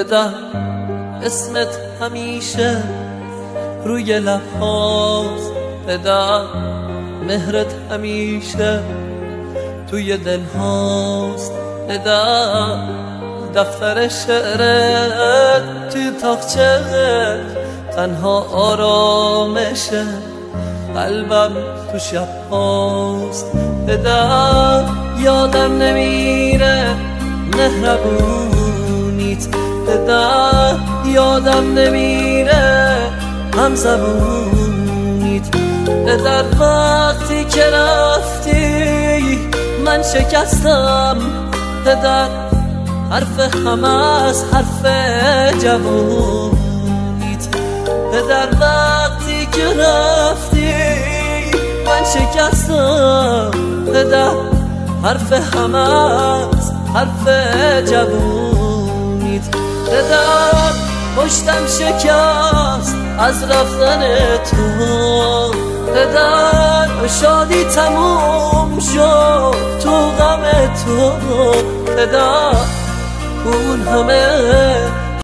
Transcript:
پدر اسمت همیشه روی لب‌هاست، پدر مهرت همیشه توی دل هاست، پدر دفتر شعرت توی تاقچه تنها آرامشه، قلبم تو شب هاست، پدر یادم نمیره مهربونیت، پدر یادم نمیره همزبونیت، پدر وقتی که رفتی من شکستم، پدر حرف همه از حرف جوونیت، پدر وقتی که رفتی من شکستم، پدر حرف همه از حرف جوونیت، پدر پشتم شکست از رفتن تو، پدر شادی تموم شد تو غم تو، پدر اون همه